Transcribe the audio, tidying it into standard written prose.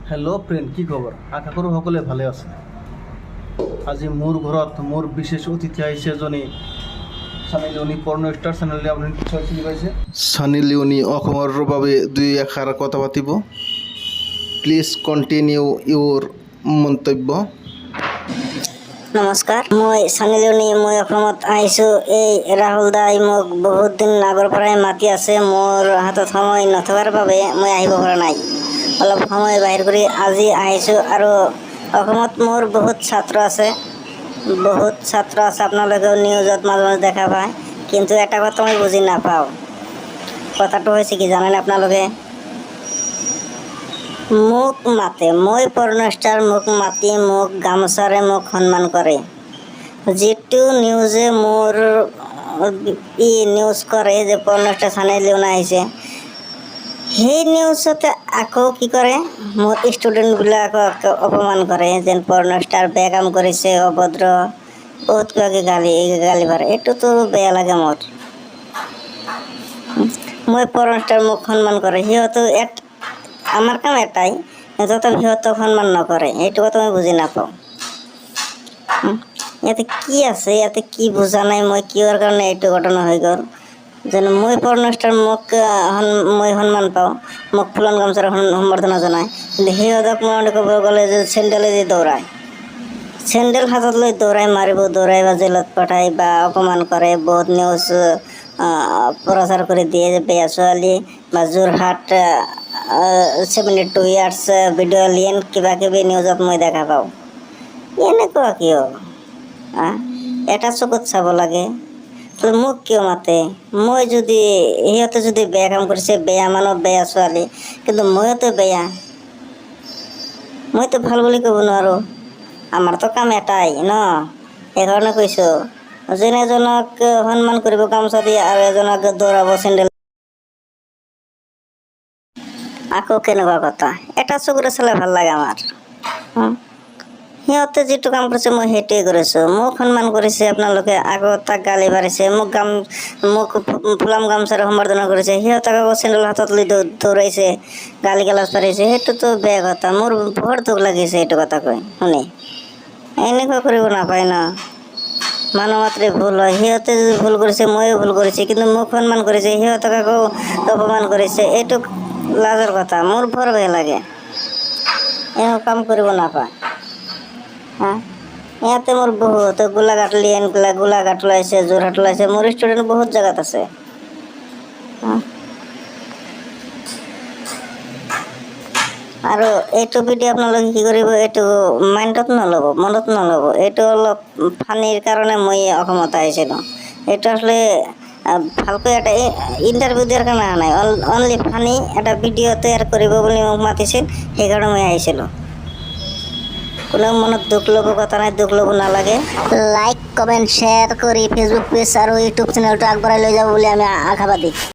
Hello friend की खबर आशा करूँ सकले भाले আছে। আজি মোৰ ঘৰত মোৰ বিশেষ অতিথি আহিছে এজনী সানি লিওনি পৰ্ণ ষ্টাৰ চেনেলে আপুনি নিশ্চয় চিনি পাইছে। সানি লিওনি অসমৰ বাবে দুই এষাৰ কথা পাতিব। প্লিজ কণ্টিনিউ ইউৰ মন্তব্য। নমস্কাৰ, মই সানি লিওনি। মই অসমত আহিছোঁ। এই ৰাহুল দাই মোক বহুত দিন আগৰ পৰাই মাতি আছে। মোৰ হাতত সময় নথকাৰ বাবে মই আহিব পৰা নাই। অলপ সময় বাহিৰ কৰি আজি আহিছোঁ। আৰু অসমত মোৰ বহুত ছাত্ৰ আছে, আপোনালোকেও নিউজত মাজে মাজে দেখা পায়। কিন্তু এটা কথা মই বুজি নাপাওঁ। কথাটো হৈছে কি জানেনে আপোনালোকে? মোক মাতে, মই পৰ্ণ ষ্টাৰ, মোক মাতি মোক গামোচাৰে মোক সন্মান কৰে। যিটো নিউজে মোৰ নিউজ কৰে যে পৰ্ণ ষ্টাৰ সানি লিওনি আহিছে, সেই নিউজতে আকৌ কি কৰে, মোৰ ষ্টুডেণ্টবিলাকক অপমান কৰে, যেন পৰ্ণ ষ্টাৰ বেয়া কাম কৰিছে, অভদ্ৰ, বহুত কিবাকিবি গালি পাৰে। এইটোতো বেয়া লাগে মোৰ। মই পৰ্ণ ষ্টাৰ মোক সন্মান কৰে, সিহঁতো আমাৰ কাম এটাই, সিহঁতক সন্মান নকৰে। এইটো কথা মই বুজি নাপাওঁ। ইয়াতে কি আছে, ইয়াতে কি বুজা নাই মই, কিহৰ কাৰণে এইটো ঘটনা হৈ গ'ল। যেন মই পৰ্ণ ষ্টাৰ, মই সন্মান পাওঁ, মোক ফুলন গামোচাৰে সম্বৰ্ধনা জনায়। কিন্তু সিহঁতক মই ক'ব গ'লে যে চেণ্ডেলেদি দৌৰায়, চেণ্ডেল হাতত লৈ মাৰিব, দৌৰাই বা জেলত পঠায় বা অপমান কৰে। বহুত নিউজ প্ৰচাৰ কৰি দিয়ে যে বেয়া ছোৱালী বা যোৰহাট 72 ইয়াৰ্ছ ভিডিঅ' এলিয়েন কিবা কিবি নিউজত মই দেখা পাওঁ। এনেকুৱা কিয়? এটা চকুত চাব লাগে। মোক কিয় মাতে? মই যদি সিহঁতে যদি বেয়া কাম কৰিছে, বেয়া মানুহ, বেয়া ছোৱালী, কিন্তু ময়োতো বেয়া, মইতো ভাল বুলি ক'ব নোৱাৰোঁ। আমাৰতো কাম এটাই ন। সেইকাৰণে কৈছোঁ, যোনে এজনক সন্মান কৰিব গামোচা দিয়ে আৰু এজনক দৌৰাব চেণ্ডেল। আকৌ কেনেকুৱা কথা? এটা চকুৰে চালে ভাল লাগে আমাৰ। সিহঁতে যিটো কাম কৰিছে মই সেইটোৱে কৰিছোঁ। মোক সন্মান কৰিছে আপোনালোকে, আকৌ তাক গালি পাৰিছে, মোক ফুলাম গামোচাৰে সম্বৰ্ধনা কৰিছে, সিহঁতক আকৌ চেণ্ডেল হাতত লৈ দৌৰাইছে, গালি গালাজ পাৰিছে। সেইটোতো বেয়া কথা। মোৰ বৰ দুখ লাগিছে এইটো কথা শুনি। এনেকুৱা কৰিব নাপায় ন। মানুহ মাত্ৰে ভুল হয়। সিহঁতে যদি ভুল কৰিছে, ময়ো ভুল কৰিছে, কিন্তু মোক সন্মান কৰিছে, সিহঁতক আকৌ অপমান কৰিছে। এইটো লাজৰ কথা। মোৰ বৰ বেয়া লাগে। এনেকুৱা কাম কৰিব নাপায়। ইয়াতে মোৰ বহুত গোলাঘাট লিয়েনবিলাক, গোলাঘাট ওলাইছে, যোৰহাট ওলাইছে, মোৰ ষ্টুডেণ্ট বহুত জেগাত আছে। আৰু এইটো ভিডিঅ' আপোনালোকে কি কৰিব, এইটো মাইণ্ডত নল'ব, মনত নল'ব। এইটো অলপ ফানীৰ কাৰণে মই অসমত আহিছিলোঁ। এইটো আসলে ভালকৈ এটা ইণ্টাৰভিউ দিয়াৰ কাৰণে অহা নাই, অনলি ফানী এটা ভিডিঅ' তৈয়াৰ কৰিব বুলি মোক মাতিছিল, সেইকাৰণে মই আহিছিলোঁ। কোনো মনত দুখ ল'ব কথা নাই, দুখ ল'ব নালাগে। লাইক, কমেণ্ট, শ্বেয়াৰ কৰি ফেচবুক পেজ আৰু ইউটিউব চেনেলটো আগবঢ়াই লৈ যাব বুলি আমি আশাবাদী।